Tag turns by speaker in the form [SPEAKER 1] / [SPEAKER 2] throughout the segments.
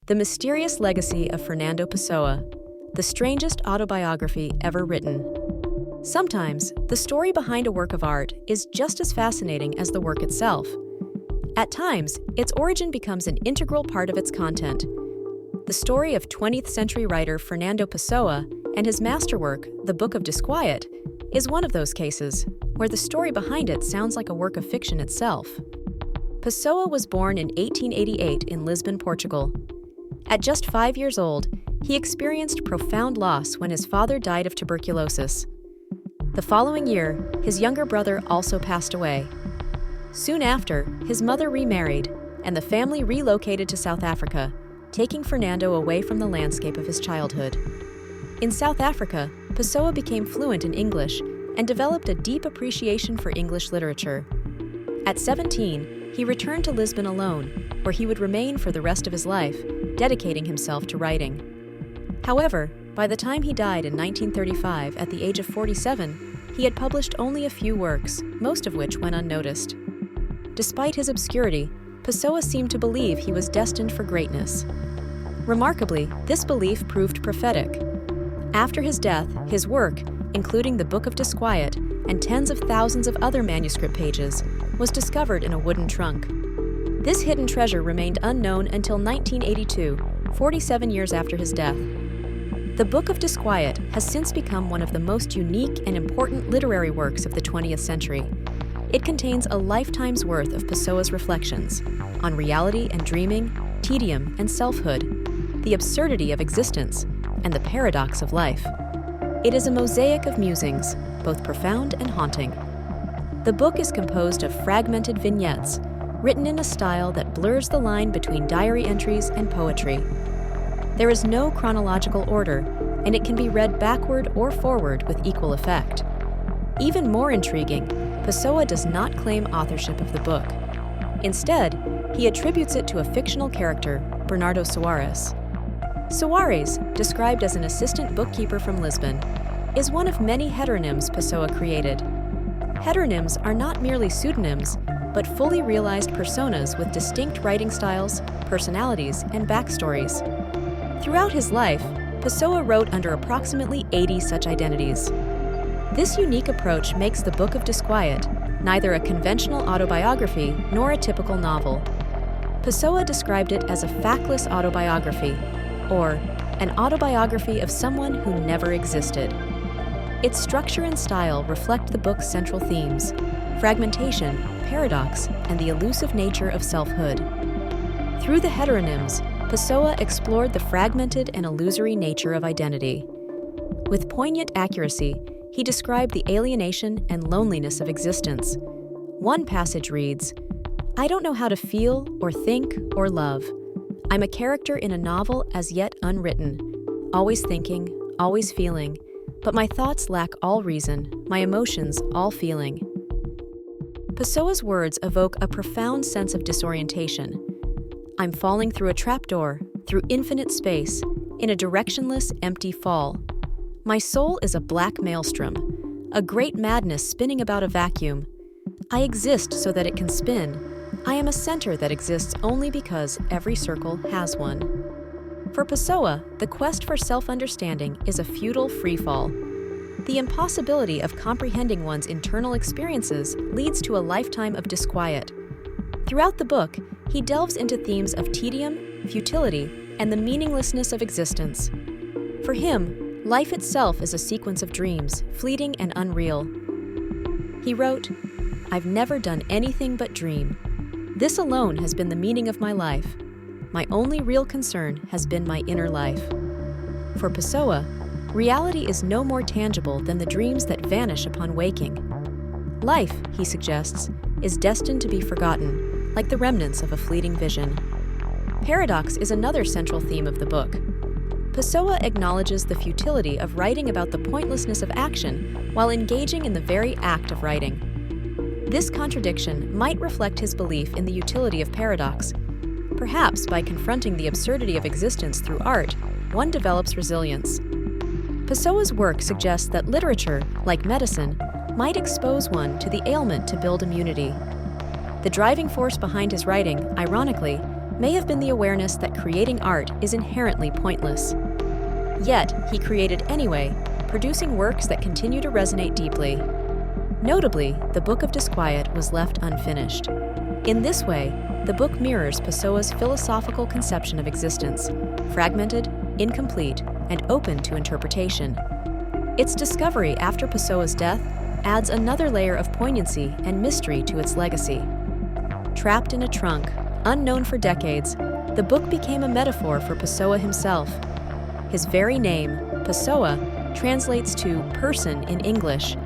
[SPEAKER 1] The Mysterious Legacy of Fernando Pessoa, the strangest autobiography ever written. Sometimes, the story behind a work of art is just as fascinating as the work itself. At times, its origin becomes an integral part of its content. The story of 20th century writer Fernando Pessoa and his masterwork, the Book of Disquiet, is one of those cases, where the story behind it sounds like a work of fiction itself. Pessoa was born in 1888 in Lisbon, Portugal. At just 5 years old, he experienced profound loss when his father died of tuberculosis. The following year, his younger brother also passed away. Soon after, his mother remarried, and the family relocated to South Africa, taking Fernando away from the landscape of his childhood. In South Africa, Pessoa became fluent in English and developed a deep appreciation for English literature. At 17, he returned to Lisbon alone, where he would remain for the rest of his life, dedicating himself to writing. However, by the time he died in 1935 at the age of 47, he had published only a few works, most of which went unnoticed. Despite his obscurity, Pessoa seemed to believe he was destined for greatness. Remarkably, this belief proved prophetic. After his death, his work, including the Book of Disquiet and tens of thousands of other manuscript pages, was discovered in a wooden trunk. This hidden treasure remained unknown until 1982, 47 years after his death. The Book of Disquiet has since become one of the most unique and important literary works of the 20th century. It contains a lifetime's worth of Pessoa's reflections on reality and dreaming, tedium and selfhood, the absurdity of existence, and the paradox of life. It is a mosaic of musings, both profound and haunting. The book is composed of fragmented vignettes, written in a style that blurs the line between diary entries and poetry. There is no chronological order, and it can be read backward or forward with equal effect. Even more intriguing, Pessoa does not claim authorship of the book. Instead, he attributes it to a fictional character, Bernardo Soares. Soares, described as an assistant bookkeeper from Lisbon, is one of many heteronyms Pessoa created. Heteronyms are not merely pseudonyms, but fully realized personas with distinct writing styles, personalities, and backstories. Throughout his life, Pessoa wrote under approximately 80 such identities. This unique approach makes the Book of Disquiet neither a conventional autobiography nor a typical novel. Pessoa described it as a factless autobiography, or an autobiography of someone who never existed. Its structure and style reflect the book's central themes: fragmentation, paradox, and the elusive nature of selfhood. Through the heteronyms, Pessoa explored the fragmented and illusory nature of identity. With poignant accuracy, he described the alienation and loneliness of existence. One passage reads, "I don't know how to feel or think or love. I'm a character in a novel as yet unwritten, always thinking, always feeling, but my thoughts lack all reason, my emotions all feeling." Pessoa's words evoke a profound sense of disorientation. I'm falling through a trapdoor, through infinite space, in a directionless, empty fall. My soul is a black maelstrom, a great madness spinning about a vacuum. I exist so that it can spin. I am a center that exists only because every circle has one. For Pessoa, the quest for self-understanding is a futile freefall. The impossibility of comprehending one's internal experiences leads to a lifetime of disquiet. Throughout the book, he delves into themes of tedium, futility, and the meaninglessness of existence. For him, life itself is a sequence of dreams, fleeting and unreal. He wrote, "I've never done anything but dream. This alone has been the meaning of my life. My only real concern has been my inner life." For Pessoa, reality is no more tangible than the dreams that vanish upon waking. Life, he suggests, is destined to be forgotten, like the remnants of a fleeting vision. Paradox is another central theme of the book. Pessoa acknowledges the futility of writing about the pointlessness of action while engaging in the very act of writing. This contradiction might reflect his belief in the utility of paradox. Perhaps by confronting the absurdity of existence through art, one develops resilience. Pessoa's work suggests that literature, like medicine, might expose one to the ailment to build immunity. The driving force behind his writing, ironically, may have been the awareness that creating art is inherently pointless. Yet, he created anyway, producing works that continue to resonate deeply. Notably, the Book of Disquiet was left unfinished. In this way, the book mirrors Pessoa's philosophical conception of existence, fragmented, incomplete, and open to interpretation. Its discovery after Pessoa's death adds another layer of poignancy and mystery to its legacy. Trapped in a trunk, unknown for decades, the book became a metaphor for Pessoa himself. His very name, Pessoa, translates to person in English,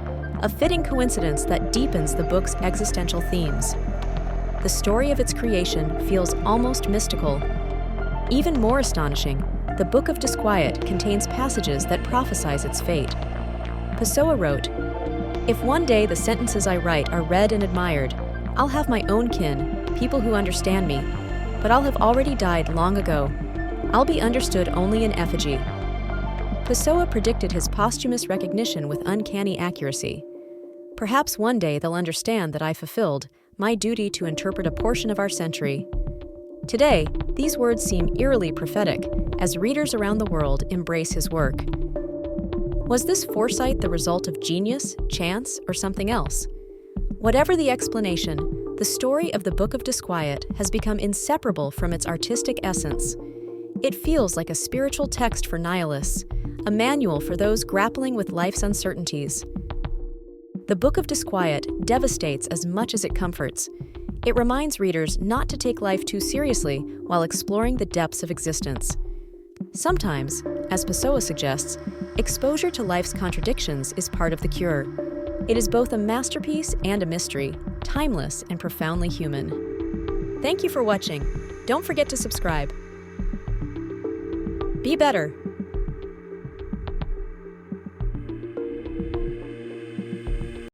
[SPEAKER 1] a fitting coincidence that deepens the book's existential themes. The story of its creation feels almost mystical. Even more astonishing, the Book of Disquiet contains passages that prophesize its fate. Pessoa wrote, "If one day the sentences I write are read and admired, I'll have my own kin, people who understand me, but I'll have already died long ago. I'll be understood only in effigy." Pessoa predicted his posthumous recognition with uncanny accuracy. Perhaps one day they'll understand that I fulfilled my duty to interpret a portion of our century. Today, these words seem eerily prophetic as readers around the world embrace his work. Was this foresight the result of genius, chance, or something else? Whatever the explanation, the story of the Book of Disquiet has become inseparable from its artistic essence. It feels like a spiritual text for nihilists, a manual for those grappling with life's uncertainties. The Book of Disquiet devastates as much as it comforts. It reminds readers not to take life too seriously while exploring the depths of existence. Sometimes, as Pessoa suggests, exposure to life's contradictions is part of the cure. It is both a masterpiece and a mystery, timeless and profoundly human. Thank you for watching. Don't forget to subscribe. Be better.